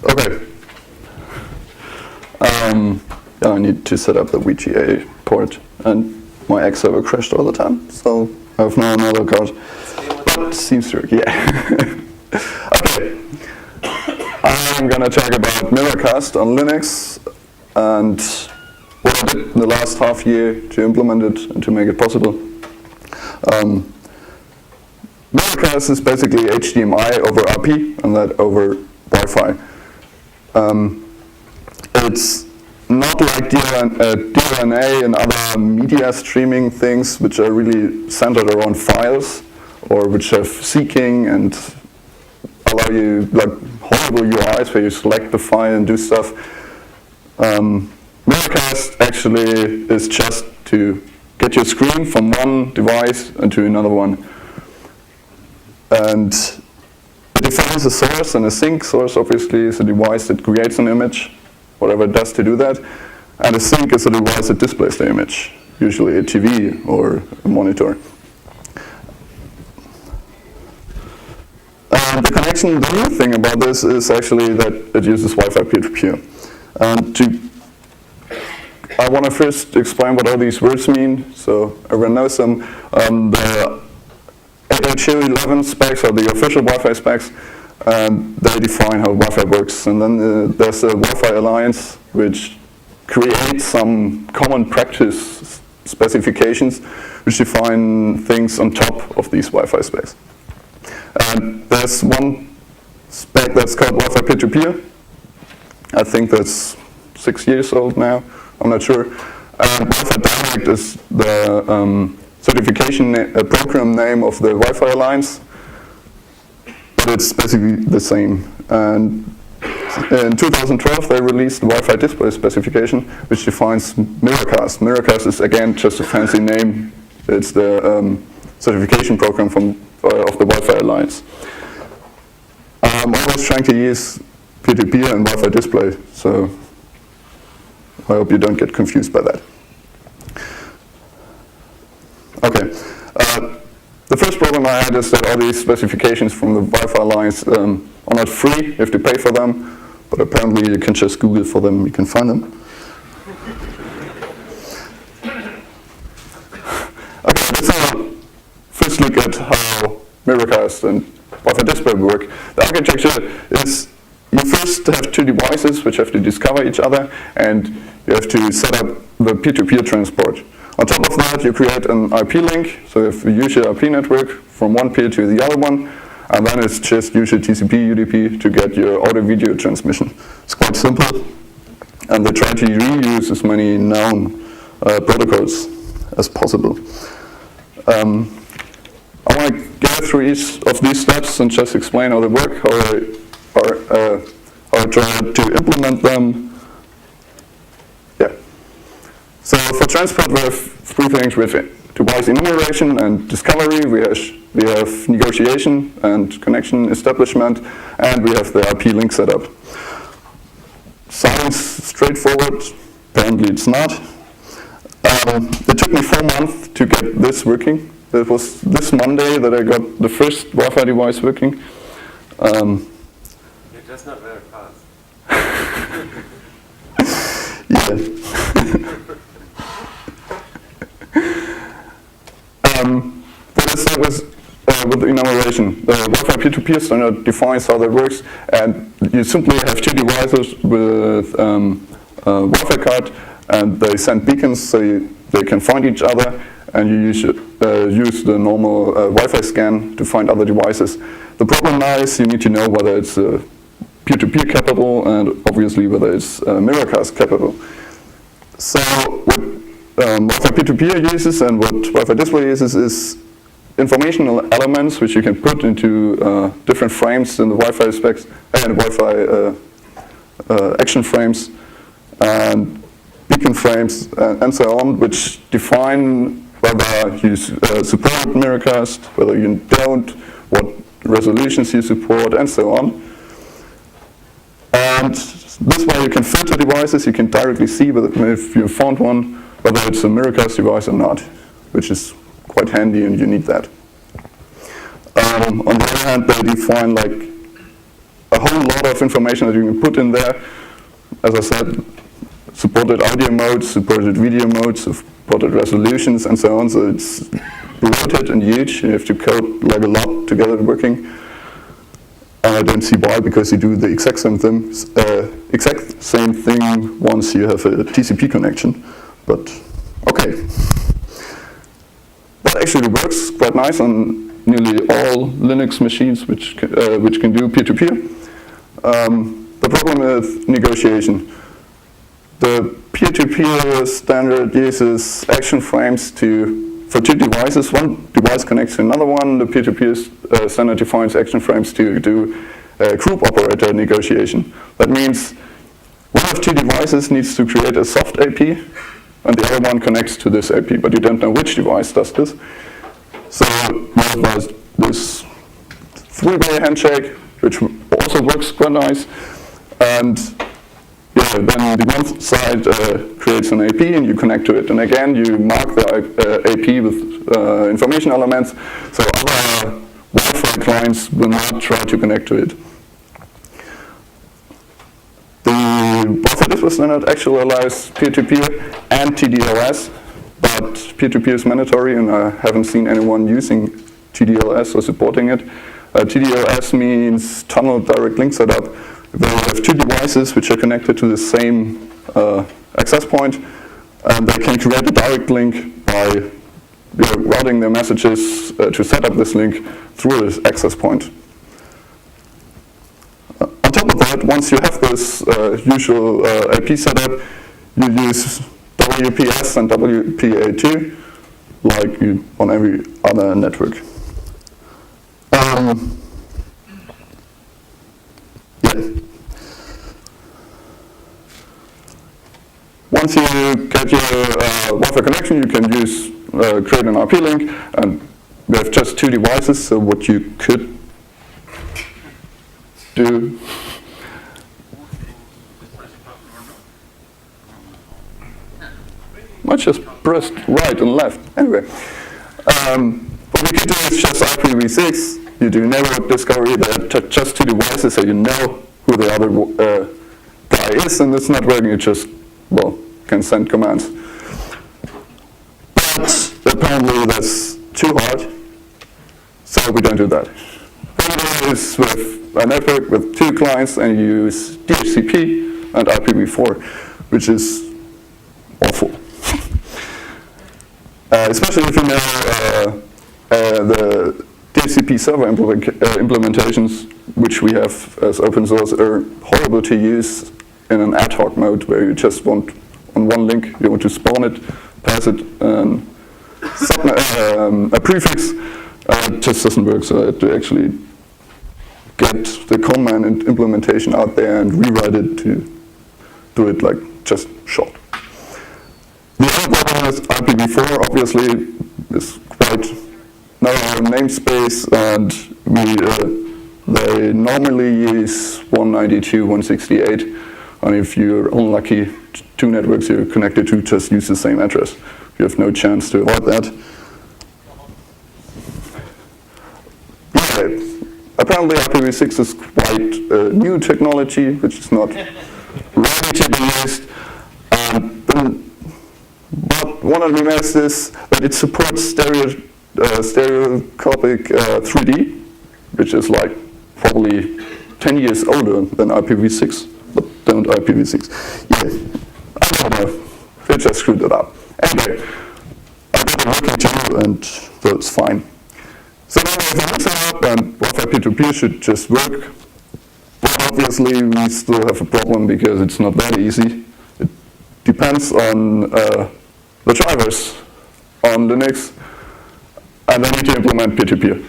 Okay. Yeah, I need to set up the VGA port, and my X server crashed all the time, so I have now another card. But seems to work, yeah. Okay. I'm gonna talk about Miracast on Linux and what I did in the last half year to implement it and to make it possible. Miracast is basically HDMI over IP and that over Wi-Fi. It's not like DLNA and other media streaming things which are really centered around files or which have seeking and allow you like horrible UIs where you select the file and do stuff. Miracast actually is just to get your screen from one device into another one. And it defines a source, and a sink source obviously is a device that creates an image, whatever it does to do that. And a sink is a device that displays the image, usually a TV or a monitor. The connection, the new thing about this is actually that it uses Wi-Fi peer-to-peer. I want to first explain what all these words mean, so everyone knows them. The 802.11 specs are the official Wi-Fi specs, and they define how Wi-Fi works. And then there's a Wi-Fi Alliance, which creates some common practice specifications, which define things on top of these Wi-Fi specs. And there's one spec that's called Wi-Fi peer-to-peer. I think that's 6 years old now, I'm not sure. And Wi-Fi Direct is the certification program name of the Wi-Fi Alliance, but it's basically the same. And in 2012 they released the Wi-Fi display specification, which defines Miracast. Miracast is again just a fancy name. It's the certification program of the Wi-Fi Alliance. I'm always trying to use P2P and Wi-Fi display, so I hope you don't get confused by that. Okay. The first problem I had is that all these specifications from the Wi-Fi Alliance are not free. You have to pay for them, but apparently you can just Google for them, you can find them. Okay, let's first look at how Miracast and Wi-Fi display work. The architecture is you first have two devices which have to discover each other, and you have to set up the peer-to-peer transport. On top of that, you create an IP link, so if you use your IP network from one peer to the other one, and then it's just use your TCP UDP to get your audio-video transmission. It's quite simple, and they try to reuse as many known protocols as possible. I want to go through each of these steps and just explain how they work, how I try to implement them. Yeah. So for transport, we have three things. We have device enumeration and discovery. We have negotiation and connection establishment, and we have the IP link setup. Sounds straightforward. Apparently, it's not. It took me 4 months to get this working. It was this Monday that I got the first Wi-Fi device working. You're just not very fast. Yeah. Let's start with the enumeration. The Wi-Fi peer-to-peer standard defines how that works, and you simply have two devices with a Wi-Fi card, and they send beacons so they can find each other, and you use the normal Wi-Fi scan to find other devices. The problem now is you need to know whether it's peer-to-peer capable and obviously whether it's Miracast capable. So what Wi-Fi peer-to-peer uses and what Wi-Fi display uses is informational elements which you can put into different frames in the Wi-Fi specs and Wi-Fi action frames and beacon frames and so on, which define whether you support Miracast, whether you don't, what resolutions you support, and so on. And this way you can filter devices, you can directly see whether, if you found one, whether it's a Miracast device or not, which is quite handy and you need that. On the other hand, they define like a whole lot of information that you can put in there. As I said, supported audio modes, supported video modes, supported resolutions, and so on. So it's bloated and huge. You have to code like a lot to get it working. And I don't see why, because you do the exact same thing once you have a TCP connection. But okay. That actually works quite nice on nearly all Linux machines which can do peer-to-peer. The problem with negotiation. The peer-to-peer standard uses action frames for two devices. One device connects to another one. The peer-to-peer standard defines action frames to do group operator negotiation. That means one of two devices needs to create a soft AP, and the other one connects to this AP, but you don't know which device does this. So you have this three-way handshake, which also works quite nice. And yeah, then the one side creates an AP and you connect to it. And again, you mark the AP with information elements, so other Wi-Fi clients will not try to connect to it. The Wi-Fi standard actually allows peer-to-peer and TDLS, but peer-to-peer is mandatory, and I haven't seen anyone using TDLS or supporting it. TDLS means tunnel direct link setup. They have two devices which are connected to the same access point, and they can create a direct link by routing their messages to set up this link through this access point. On top of that, once you have this usual IP setup, you use WPS and WPA2 like on every other network. Yeah. Once you get your Wi-Fi connection, you can create an IP link, and we have just two devices. So what you could do. I just pressed right and left. Anyway, what we could do is just IPv6. You do network discovery. There are just two devices, so you know who the other guy is, and it's not working. You just, can send commands. But apparently that's too hard, so we don't do that. What is with a network with two clients, and you use DHCP and IPv4, which is awful. Especially if you know the DHCP server implementations, which we have as open source, are horrible to use in an ad hoc mode where you just want on one link, you want to spawn it, pass it a prefix. It just doesn't work, so I had to actually get the command and implementation out there and rewrite it to do it like just short. The other problem is IPv4 obviously is quite narrow namespace, and they normally use 192.168, and if you're unlucky, two networks you're connected to just use the same address. You have no chance to avoid that. Yeah, apparently IPv6 is quite a new technology, which is not ready to be used. But one of the merits is that it supports stereoscopic 3D, which is like probably 10 years older than IPv6, but don't IPv6. Yeah, I don't know, they just screwed it up. Anyway, I got it working too, and so it's fine. So now we have a link setup, and Wi-Fi P2P should just work. But obviously we still have a problem because it's not that easy. It depends on the drivers on Linux, and I need to implement peer-to-peer.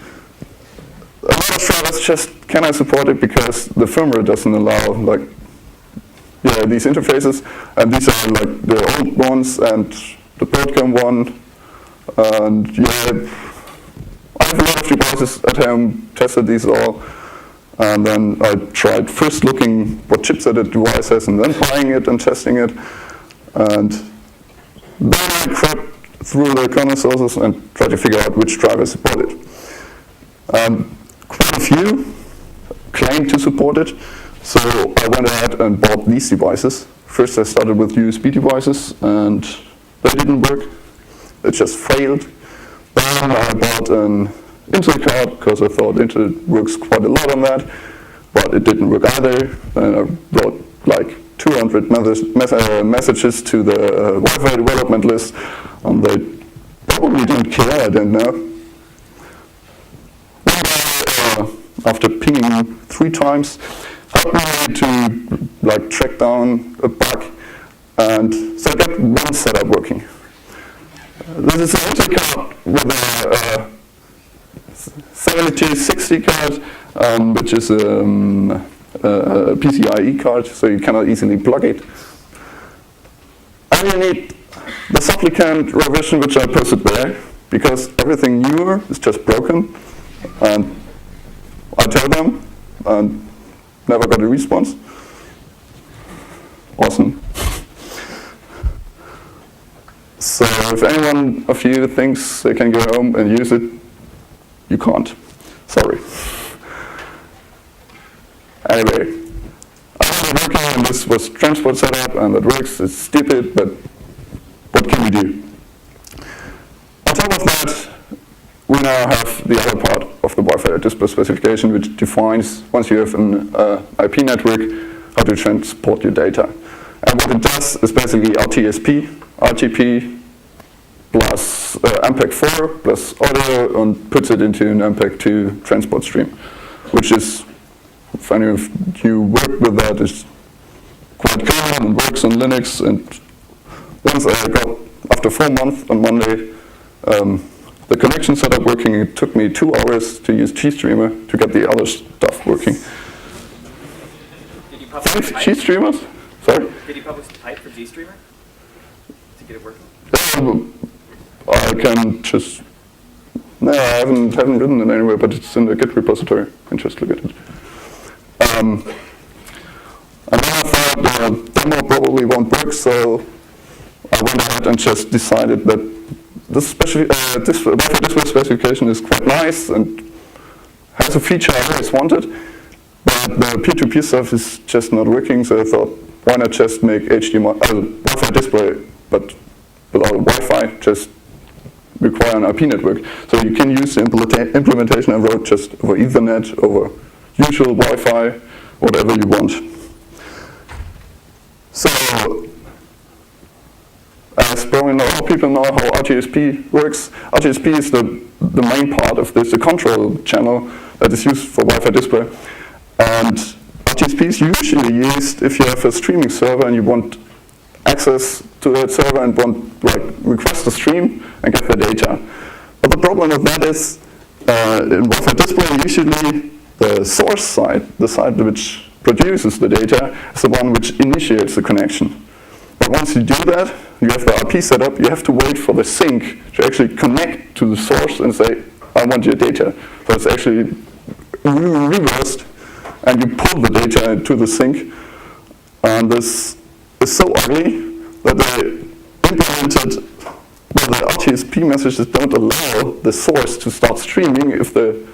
A lot of drivers just cannot support it because the firmware doesn't allow these interfaces, and these are like the old ones and the Broadcom one, and I have a lot of devices at home, tested these all, and then I tried first looking what chipset the device has and then buying it and testing it, and then I crept through the kernel sources and tried to figure out which drivers support it. Quite a few, claimed to support it. So I went ahead and bought these devices. First I started with USB devices and they didn't work. It just failed. Then I bought an Intel card because I thought Intel works quite a lot on that, but it didn't work either. Then I wrote like 200 messages to the Wi-Fi development list, and they probably didn't care, I don't know. One guy, after pinging 3 times, helped me to like track down a bug, and so I got one setup working. This is an Intel card with a 7260 card, which is a PCIe card, so you cannot easily plug it. And you need the supplicant revision, which I posted there, because everything newer is just broken. And I told them, and never got a response. Awesome. So if anyone of you thinks they can go home and use it, you can't. Sorry. Anyway, I was working on this was transport setup, and it works. It's stupid, but what can we do? On top of that, we now have the other part of the Wi-Fi display specification, which defines, once you have an IP network, how to transport your data. And what it does is basically RTSP, RTP, plus MPEG-4 plus audio, and puts it into an MPEG-2 transport stream, which is, if any of you work with that, is quite common and works on Linux. And once I got, after 4 months on Monday, the connection setup working, it took me 2 hours to use GStreamer to get the other stuff working. Did you publish the pipe? GStreamers? Sorry? Did you publish the pipe for GStreamer to get it working? I can just, no, I haven't written it anywhere, but it's in the Git repository. I can just look at it. And then I thought the demo probably won't work, so I went ahead and just decided that this Wi-Fi display specification is quite nice and has a feature I always wanted, but the P2P stuff is just not working, so I thought, why not just make HDMI, Wi-Fi display, but without Wi-Fi, just require an IP network. So you can use the implementation I wrote just over Ethernet, over usual Wi-Fi, whatever you want. So, as probably a lot of people know how RTSP works, RTSP is the main part of this, the control channel that is used for Wi-Fi display. And RTSP is usually used if you have a streaming server and you want access to that server and want, like, request a stream and get the data. But the problem with that is, in Wi-Fi display, usually the source side, the side which produces the data, is the one which initiates the connection. But once you do that, you have the IP set up, you have to wait for the sink to actually connect to the source and say, I want your data. So it's actually reversed, and you pull the data into the sink. And this is so ugly that they implemented, well, the RTSP messages don't allow the source to start streaming if the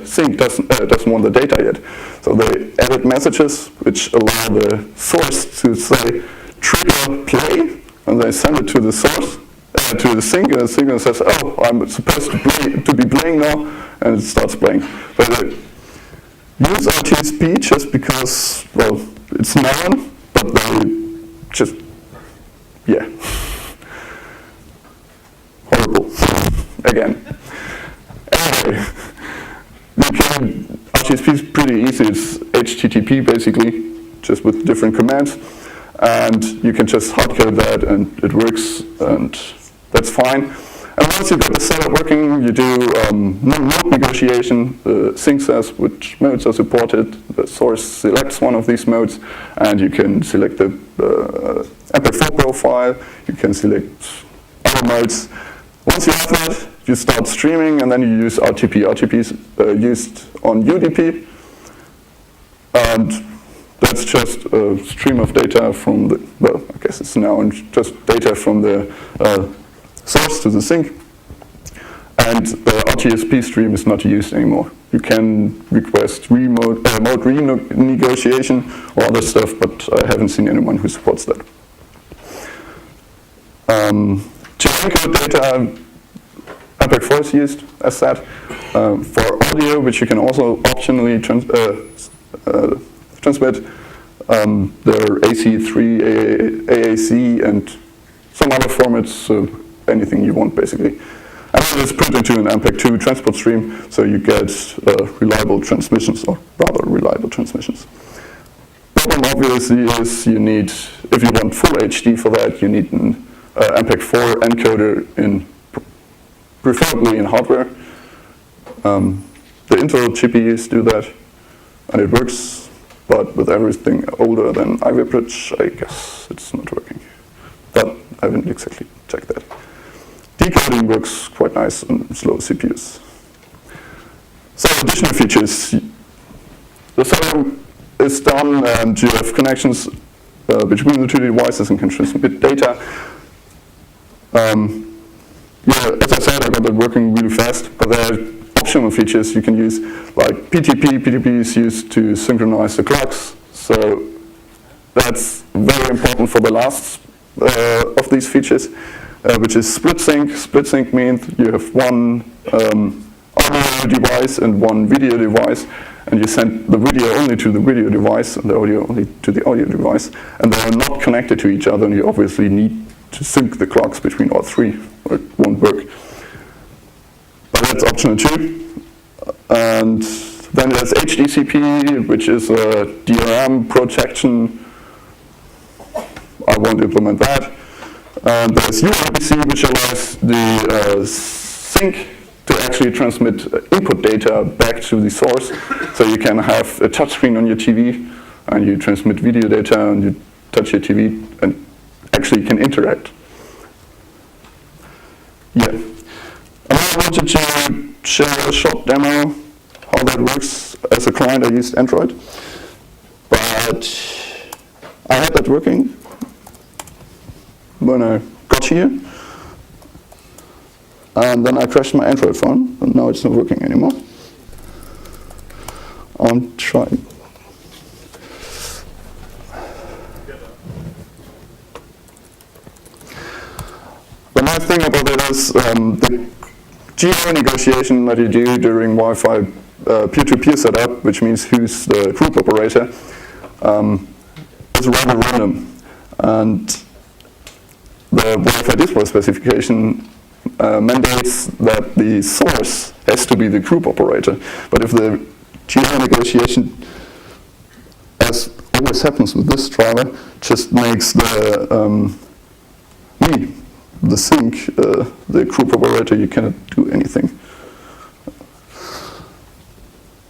sink doesn't want the data yet. So they added messages which allow the source to say, trigger play, and they send it to the source, to the sink, and the sink says, oh, I'm supposed to be playing now, and it starts playing. But they use RTSP just because, well, it's known, but they just, yeah. Horrible. Again. Anyway, RTSP is pretty easy. It's HTTP basically, just with different commands. And you can just hardcode that and it works, and that's fine. And once you've got the setup working, you do mode negotiation. The sync says which modes are supported. The source selects one of these modes, and you can select the MP4 profile. You can select other modes. Once you have that, you start streaming, and then you use RTP. RTP is used on UDP, and that's just a stream of data from the, well, I guess it's now just data from the source to the sink. And the RTSP stream is not used anymore. you can request mode renegotiation or other stuff, but I haven't seen anyone who supports that. To encode data, MPEG-4 is used, as said. For audio, which you can also optionally transmit, there are AC3, AAC, and some other formats, so anything you want, basically. And then it's put into an MPEG-2 transport stream, so you get reliable transmissions, or rather reliable transmissions. Problem obviously is you need, if you want full HD for that, you need an MPEG-4 encoder preferably in hardware. The Intel GPUs do that, and it works, but with everything older than Ivy Bridge, I guess it's not working. But I haven't exactly checked that. Decoding works quite nice on slow CPUs. So additional features. The server is done and you have connections between the two devices and can transmit data. Yeah, as I said, I got that working really fast, but there are optional features you can use, like P2P. P2P is used to synchronize the clocks, so that's very important for the last of these features, which is split sync. Split sync means you have one audio device and one video device, and you send the video only to the video device and the audio only to the audio device, and they are not connected to each other, and you obviously need to sync the clocks between all three, or it won't work. But that's optional too. And then there's HDCP, which is a DRM protection. I won't implement that. And there's UIBC, which allows the sync to actually transmit input data back to the source. So you can have a touchscreen on your TV, and you transmit video data, and you touch your TV, and actually can interact. Yeah. And I wanted to share a short demo how that works. As a client, I used Android, but I had that working when I got here, and then I crashed my Android phone, and now it's not working anymore. I'm trying. The nice thing about it is the geo negotiation that you do during Wi-Fi peer-to-peer setup, which means who's the group operator, is rather random. And the Wi-Fi display specification mandates that the source has to be the group operator. But if the geo negotiation, as always happens with this driver, just makes the the sync, the group operator, you cannot do anything.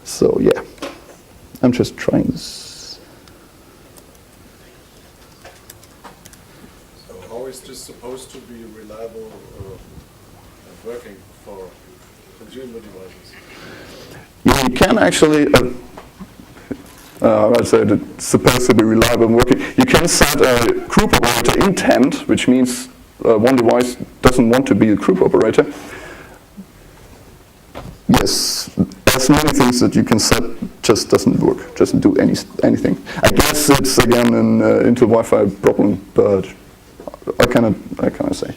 So yeah, I'm just trying this. So how is this supposed to be reliable and working for consumer devices? Yeah, you can actually, I said it's supposed to be reliable and working. You can set a group operator intent, which means one device doesn't want to be a group operator. Yes, there's many things that you can set, just doesn't work, doesn't do anything. I guess it's again an Intel Wi-Fi problem, but I cannot say.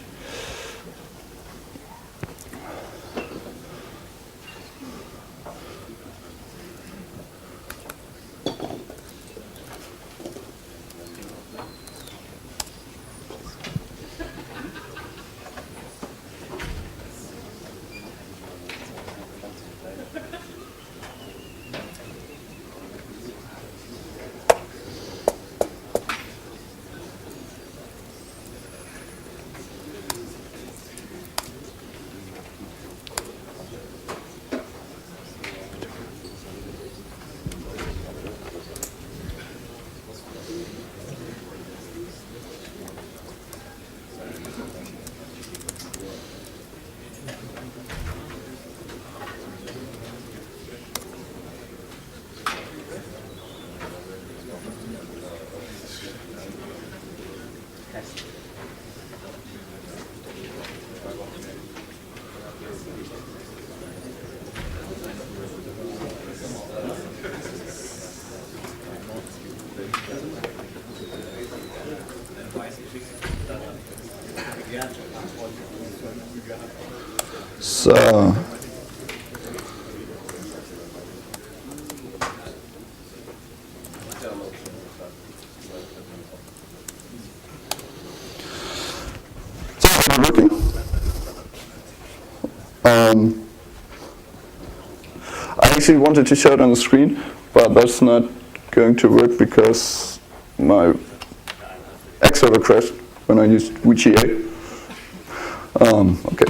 So, working. I actually wanted to show it on the screen, but that's not going to work because my X server crashed when I used VGA. Okay.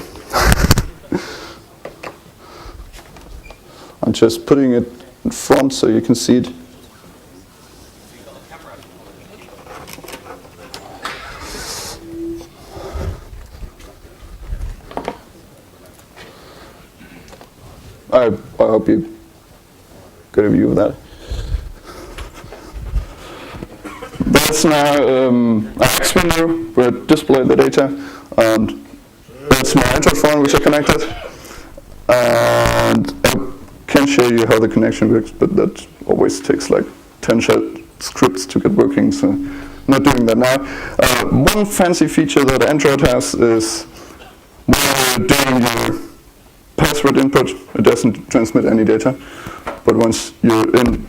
I'm just putting it in front so you can see it. I hope you get a view of that. That's now an X window where it displays the data, and that's my Android phone which I connected. And I can show you how the connection works, but that always takes like 10 shell scripts to get working, so I'm not doing that now. One fancy feature that Android has is when you're doing your password input, it doesn't transmit any data, but once you're in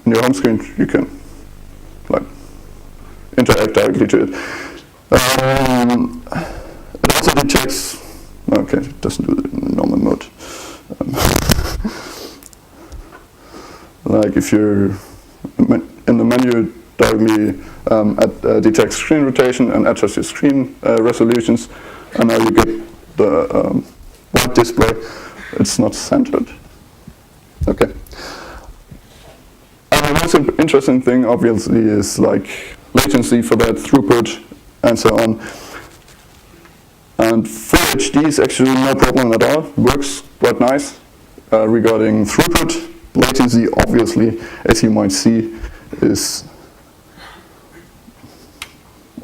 your home screen, you can like interact directly to it. It also detects, okay, it doesn't do it in normal mode. Like if you're in the menu directly detects screen rotation and adjusts your screen resolutions, and now you get the white display. It's not centered. Okay. And the most interesting thing, obviously, is like latency for that, throughput, and so on. And Full HD is actually no problem at all. Works quite nice regarding throughput. Latency, obviously, as you might see, is,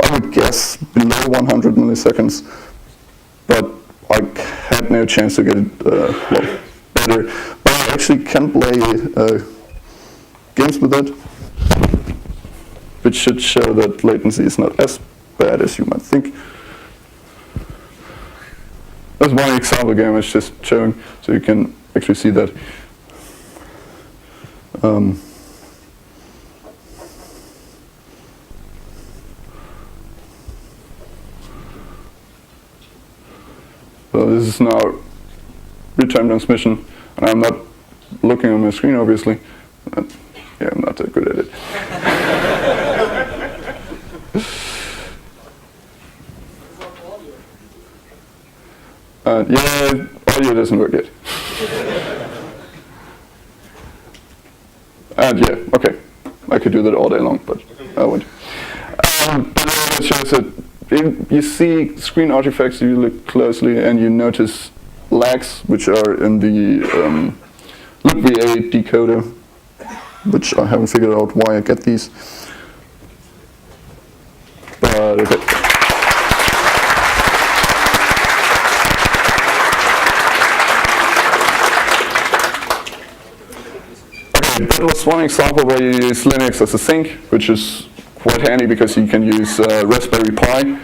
I would guess, below 100 milliseconds. But I had no chance to get it better. But I actually can play games with it, which should show that latency is not as bad as you might think. That's one example game I was just showing, so you can actually see that. So this is now real-time transmission, and I'm not looking on my screen, obviously. Yeah, I'm not that good at it. Yeah, audio doesn't work yet. And yeah, okay, I could do that all day long, but I won't. But it shows that you see screen artifacts, you look closely, and you notice lags, which are in the libva decoder, which I haven't figured out why I get these. But okay. That was one example where you use Linux as a sink, which is quite handy because you can use Raspberry Pi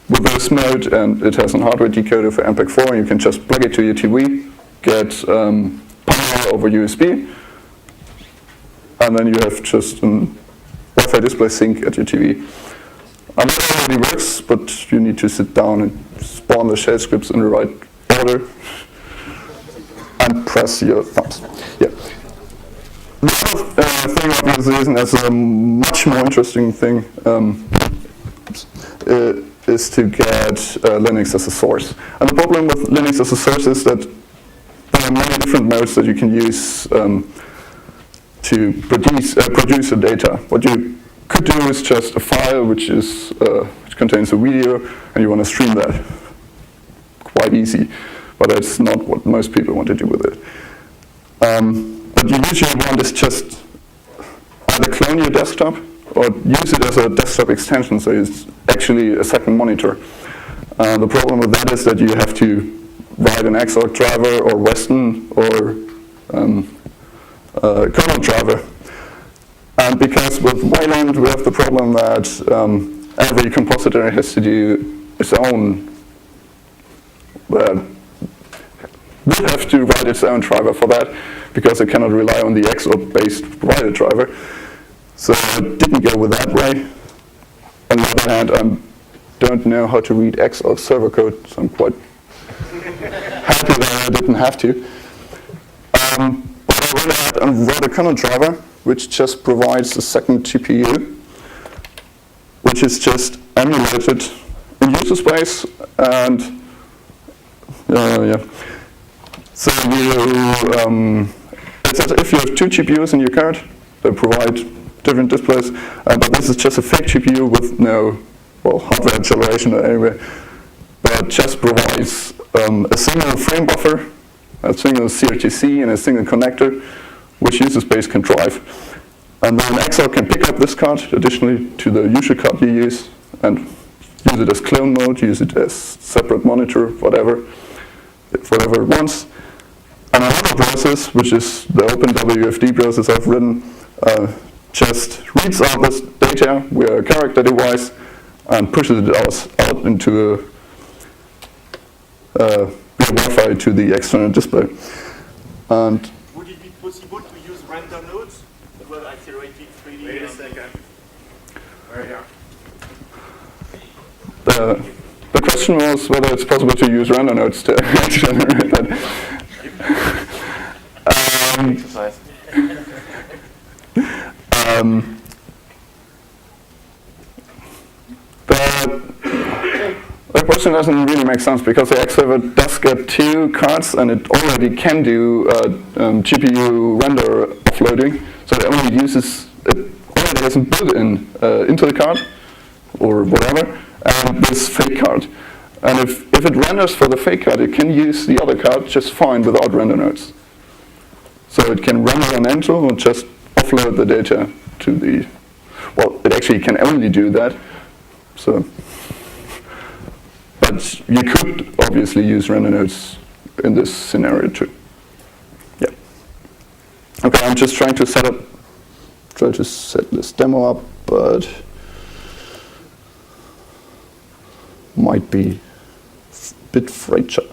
with this mode, and it has a hardware decoder for MPEG-4, and you can just plug it to your TV, get power over USB, and then you have just a Wi-Fi display sync at your TV. And that already works, but you need to sit down and spawn the shell scripts in the right order and press your thumbs. Yeah. The other thing, obviously, is a much more interesting thing, is to get Linux as a source. And the problem with Linux as a source is that there are many different modes that you can use to produce the data. What you could do is just a file which contains a video, and you want to stream that. Quite easy, but that's not what most people want to do with it. What you usually want is just either clone your desktop or use it as a desktop extension, so it's actually a second monitor. The problem with that is that you have to write an Xorg driver or Western or kernel driver. And because with Wayland we have the problem that every compositor has to do its own will have to write its own driver for that because it cannot rely on the XOR-based provided driver. So I didn't go with that way. On the other hand, I don't know how to read XOR server code, so I'm quite happy that I didn't have to. But I went ahead and wrote a kernel driver which just provides a second GPU, which is just emulated in user space, and so it's as if you have two GPUs in your card that provide different displays, but this is just a fake GPU with no hardware acceleration anyway, but just provides a single frame buffer, a single CRTC, and a single connector, which user space can drive. And then XOR can pick up this card additionally to the usual card you use and use it as clone mode, use it as separate monitor, whatever it wants. And another process, which is the OpenWFD process I've written, just reads out this data via a character device and pushes it out into via Wi-Fi to the external display. And Would it be possible to use render nodes to have accelerated 3D? Wait a second. Right here. the question was whether it's possible to use render nodes to generate that. Exercise. The question doesn't really make sense because the X server does get two cards and it already can do GPU render offloading, so it only uses it already has built in into the card or whatever, and this fake card. And if it renders for the fake card, it can use the other card just fine without render nodes. So it can render on Entro and just offload the data to the, well, it actually can only do that. So, but you could obviously use render nodes in this scenario too. Yeah. Okay, I'm just trying to set this demo up, but might be a bit fragile.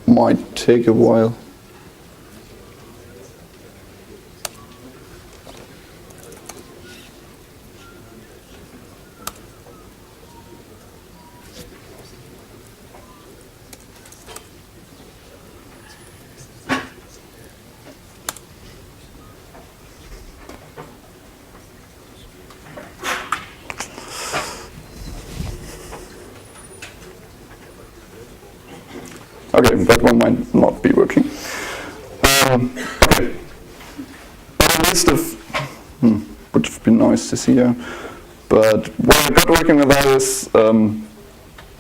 Might take a while. Okay, that one might not be working. Okay. On a list of, would have been nice to see here, but what I got working with that is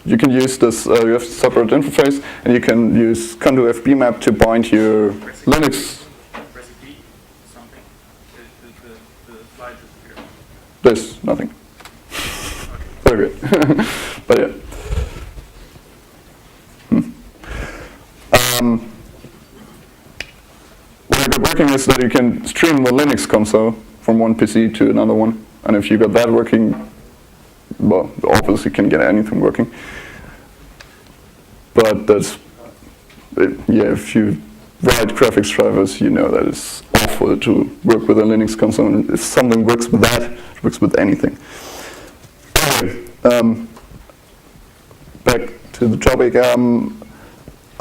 you can use this, you have a separate interface, and you can use Contour FBmap to bind your Linux. Recipe, something, the slide disappeared. there's nothing. Very good. But yeah. What I got working is that you can stream the Linux console from one PC to another one, and if you got that working, well, obviously you can get anything working. But that's, yeah, if you write graphics drivers, you know that it's awful to work with a Linux console, and if something works with that, it works with anything. Anyway, back to the topic. I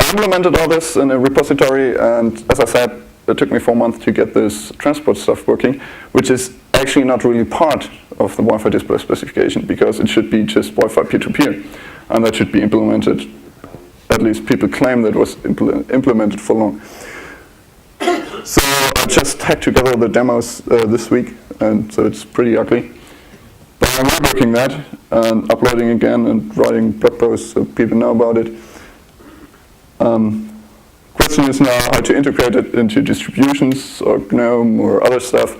implemented all this in a repository, and as I said, it took me 4 months to get this transport stuff working, which is actually not really part of the Wi-Fi display specification, because it should be just Wi-Fi peer-to-peer, and that should be implemented. At least people claim that it was implemented for long. So I just hacked together the demos this week, and so it's pretty ugly. But I'm reworking that and uploading again and writing blog posts so people know about it. Question is now how to integrate it into distributions or GNOME or other stuff.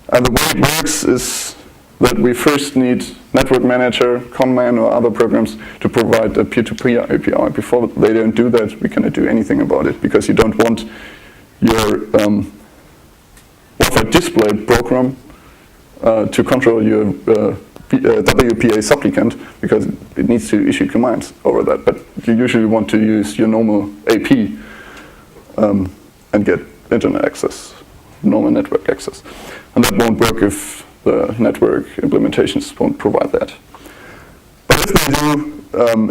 And the way it works is that we first need Network Manager, Conman or other programs to provide a peer-to-peer API. Before they don't do that, we cannot do anything about it, because you don't want your Wi-Fi display program to control your WPA supplicant, because it needs to issue commands over that. But you usually want to use your normal AP and get internet access, normal network access. And that won't work if the network implementations won't provide that. But if they do,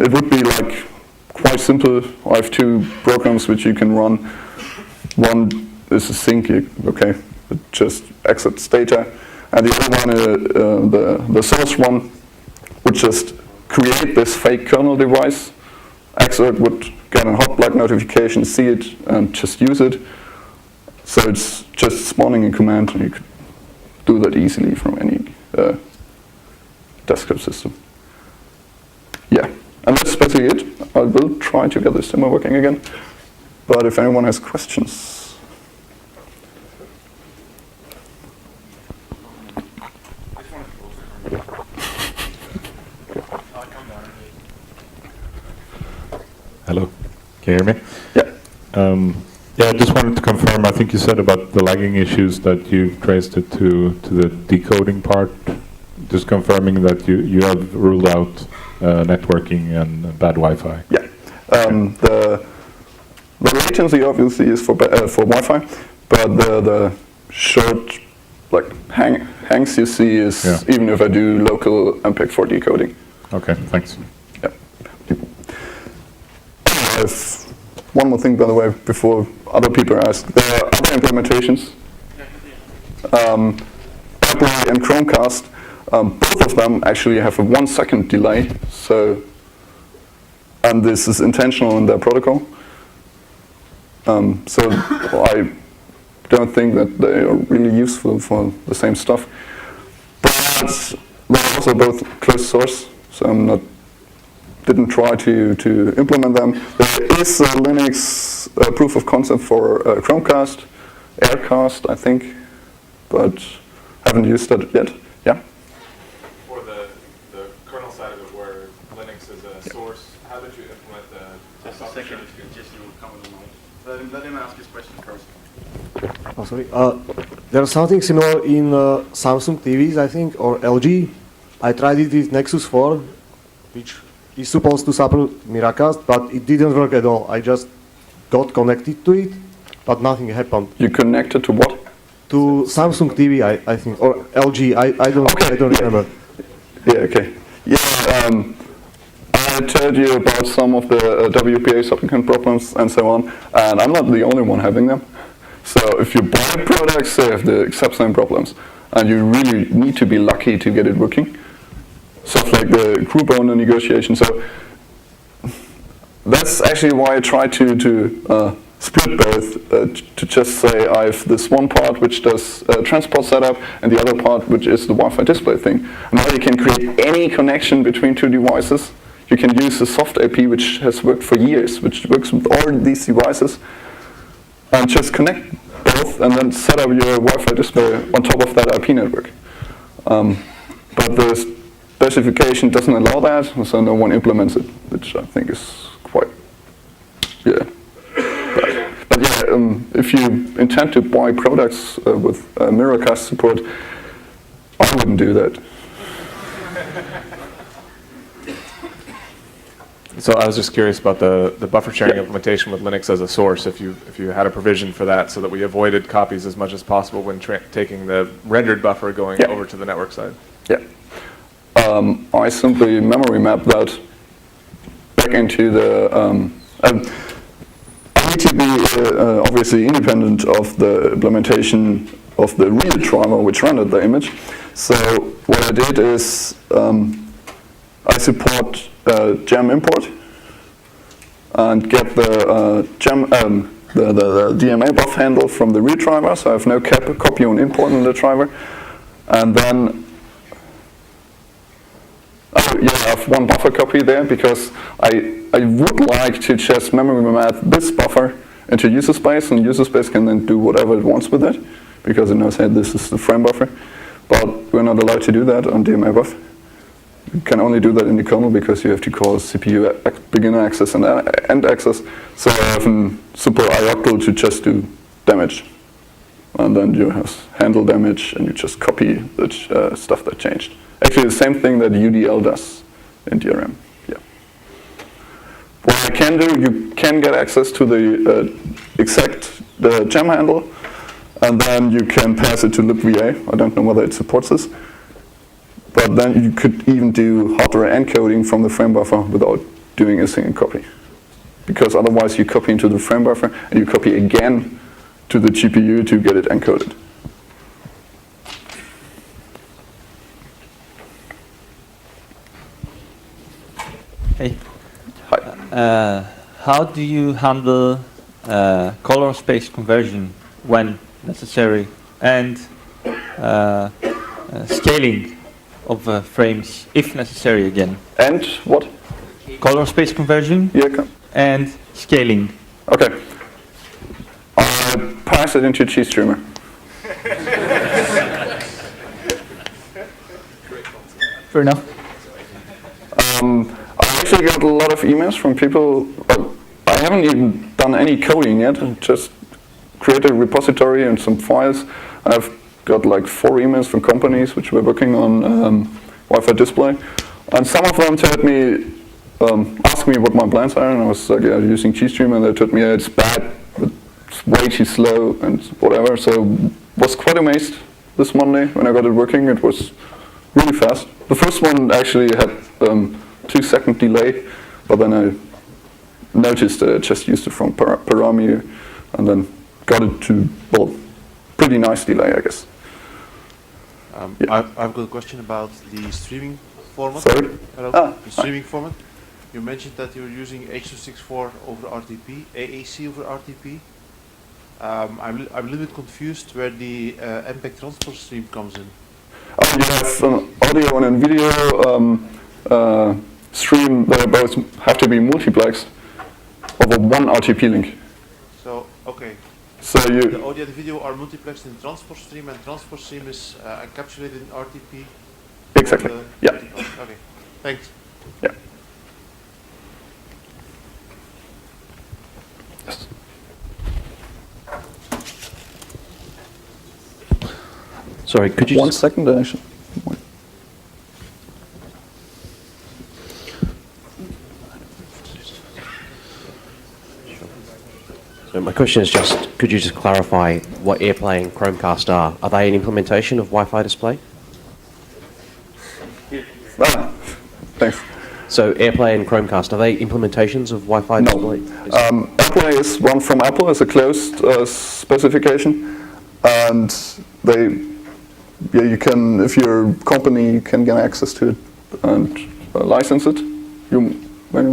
it would be like quite simple. I have 2 programs which you can run. One is a sync, okay, it just exits data. And the other one, the source one, would just create this fake kernel device. Exert would get a hotplug notification, see it, and just use it. So it's just spawning a command, and you could do that easily from any desktop system. Yeah, and that's basically it. I will try to get this demo working again. But if anyone has questions. Hello, can you hear me? Yeah. Yeah, I just wanted to confirm, I think you said about the lagging issues that you traced it to the decoding part. Just confirming that you have ruled out networking and bad Wi-Fi. Yeah. The latency obviously is for Wi-Fi, but the short hangs you see is even if I do local MPEG-4 decoding. Okay, thanks. Yeah. One more thing, by the way, before other people ask. There are other implementations. Apple and Chromecast, both of them actually have a 1 second delay. So, and this is intentional in their protocol. So I don't think that they are really useful for the same stuff. But they're also both closed source, so didn't try to implement them. There is a Linux proof of concept for Chromecast, Aircast, I think, but haven't used that yet. Yeah? For the kernel side of it, where Linux is a source, how did you implement the Just a second, just to come on the mic. Let him ask his question first. Oh, sorry. There's something similar in Samsung TVs, I think, or LG. I tried it with Nexus 4, which is supposed to support Miracast, but it didn't work at all. I just got connected to it, but nothing happened. You connected to what? To Samsung TV, I think, or LG. I don't remember. Yeah. Okay. Yeah. I told you about some of the WPA supplicant problems and so on, and I'm not the only one having them. So if you buy products, they have the exact same problems, and you really need to be lucky to get it working. Stuff like the group owner negotiation. So that's actually why I try to split both, to just say I have this one part which does transport setup and the other part which is the Wi-Fi display thing. And now you can create any connection between 2 devices. You can use the soft AP which has worked for years, which works with all these devices, and just connect both and then set up your Wi-Fi display on top of that IP network. but the specification doesn't allow that, so no one implements it, which I think is quite, yeah. But yeah, if you intend to buy products with Miracast support, I wouldn't do that. So I was just curious about the buffer sharing implementation with Linux as a source, if you had a provision for that so that we avoided copies as much as possible when taking the rendered buffer going over to the network side. Yeah. I simply memory map that back into the... I need to be obviously independent of the implementation of the real driver which rendered the image. So what I did is I support gem import and get the the DMA buff handle from the real driver, so I have no copy on import in the driver, and then I have one buffer copy there because I would like to just memory map this buffer into user space, and user space can then do whatever it wants with it because it knows, hey, this is the frame buffer, but we're not allowed to do that on DMA buff. You can only do that in the kernel because you have to call CPU beginner access and end access. So I have a simple ioctl to just do damage. And then you have handle damage and you just copy the stuff that changed. Actually the same thing that UDL does in DRM. Yeah. What I can do, you can get access to the exact gem handle, and then you can pass it to libva. I don't know whether it supports this. But then you could even do hardware encoding from the frame buffer without doing a single copy. Because otherwise you copy into the frame buffer and you copy again to the GPU to get it encoded. Hey. Hi. How do you handle color space conversion when necessary and scaling of frames if necessary again? And what? Color space conversion Yeah. and scaling. Okay. I pass it into GStreamer. Fair enough. I actually got a lot of emails from people. I haven't even done any coding yet. I just created a repository and some files. I've got like 4 emails from companies which were working on Wi-Fi display, and some of them told me, asked me what my plans are, and I was like, yeah, using GStreamer, and they told me, yeah, it's bad, it's way too slow, and whatever. So was quite amazed this Monday when I got it working. It was really fast. The first one actually had 2-second delay, but then I noticed that I just used it from Parami, and then got it to, well, pretty nice delay, I guess. Yeah. I've got a question about the streaming format. Sorry? Hello? The streaming format. You mentioned that you're using H.264 over RTP, AAC over RTP. I'm a little bit confused where the MPEG transfer stream comes in. You have an audio and a video stream that both have to be multiplexed over one RTP link. So, okay. So The audio and video are multiplexed in transfer stream, and transfer stream is encapsulated in RTP. Exactly. Yeah. Okay. Thanks. Yeah. Yes. Sorry, could you One second, actually. So my question is just, could you just clarify what AirPlay and Chromecast are? Are they an implementation of Wi-Fi display? Thanks. So AirPlay and Chromecast, are they implementations of Wi-Fi display? AirPlay is one from Apple as a closed specification, and you can, if your company, you can get access to it and license it. But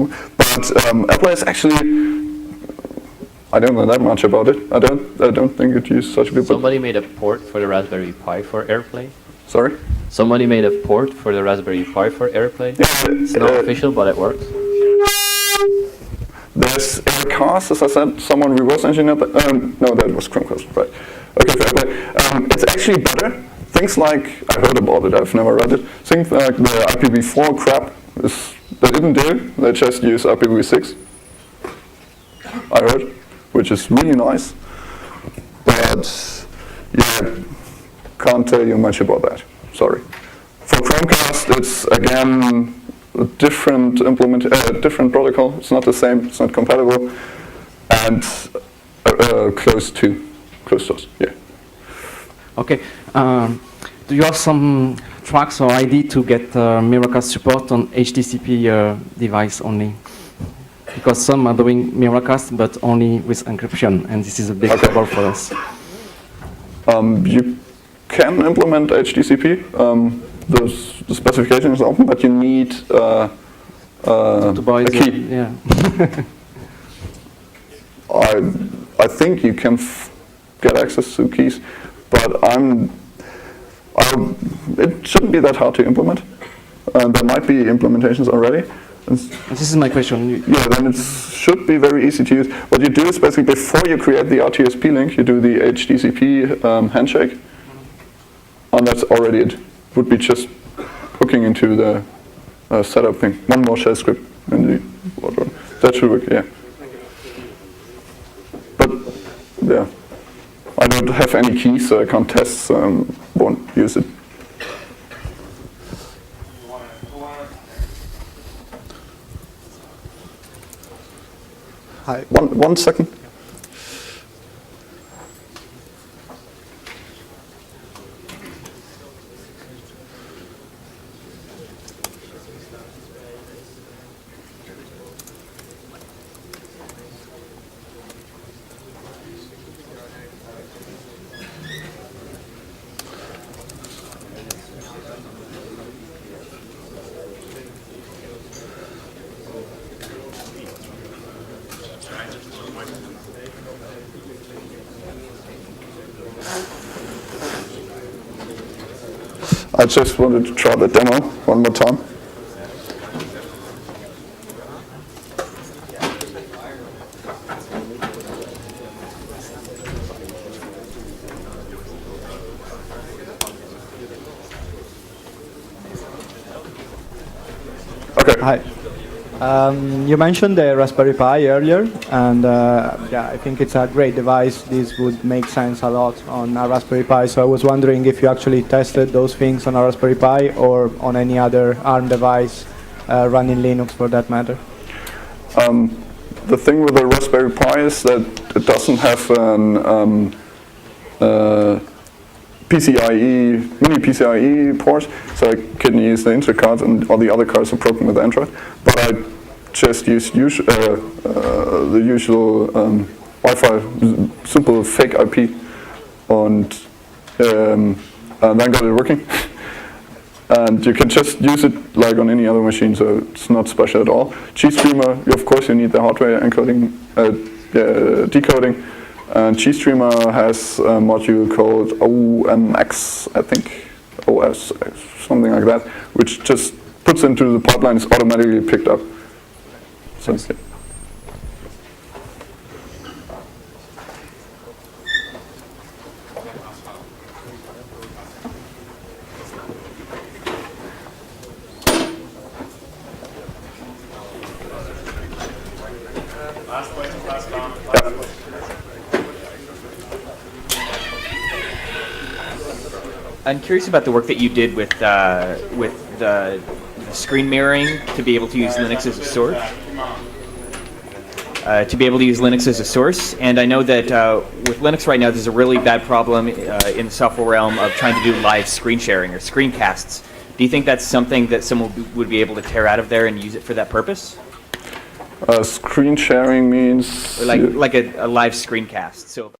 AirPlay is actually, I don't know that much about it. I don't think it uses such a good. Somebody made a port for the Raspberry Pi for AirPlay. Sorry? Somebody made a port for the Raspberry Pi for AirPlay. Yeah, it's not official, but it works. There's Miracast, as I said, someone reverse engineered that. No, that was Chromecast, right. Okay, for AirPlay. It's actually better things like, I heard about it, I've never read it, things like the IPv4 crap, they didn't do it, they just use IPv6, I heard, which is really nice, but yeah, can't tell you much about that, sorry. For Chromecast, it's again a different different protocol, it's not the same, it's not compatible, and close to us, yeah. Okay. Do you have some tracks or ID to get Miracast support on HTTP device only? Because some are doing Miracast, but only with encryption, and this is a big trouble for us. You can implement HTTP. The specification is open, but you need to buy a key. Yeah. I think you can get access to keys, but it shouldn't be that hard to implement. There might be implementations already. This is my question. Yeah, then it should be very easy to use. What you do is basically before you create the RTSP link, you do the HTTP handshake, and that's already it. Would be just hooking into the setup thing. One more shell script in the whatever. That should work, yeah. But yeah, I don't have any keys, so I can't test, so I won't use it. Hi. One second. I just wanted to try the demo one more time. Okay. Hi. You mentioned the Raspberry Pi earlier, and yeah, I think it's a great device. This would make sense a lot on a Raspberry Pi. So I was wondering if you actually tested those things on a Raspberry Pi or on any other ARM device running Linux, for that matter. The thing with the Raspberry Pi is that it doesn't have an mini PCIe port, so I couldn't use the Intel card, and all the other cards are broken with Android. But I just used the usual Wi-Fi, simple fake IP, and then got it working. And you can just use it like on any other machine, so it's not special at all. GStreamer, of course, you need the hardware encoding, decoding. And GStreamer has a module called OMX, I think, OS, something like that, which just puts into the pipeline, it's automatically picked up. So, yeah. Last question, last comment. Yeah. I'm curious about the work that you did with the screen mirroring to be able to use Linux as a source. And I know that with Linux right now, there's a really bad problem in the software realm of trying to do live screen sharing or screencasts. Do you think that's something that someone would be able to tear out of there and use it for that purpose? Screen sharing means Or like a live screencast. So.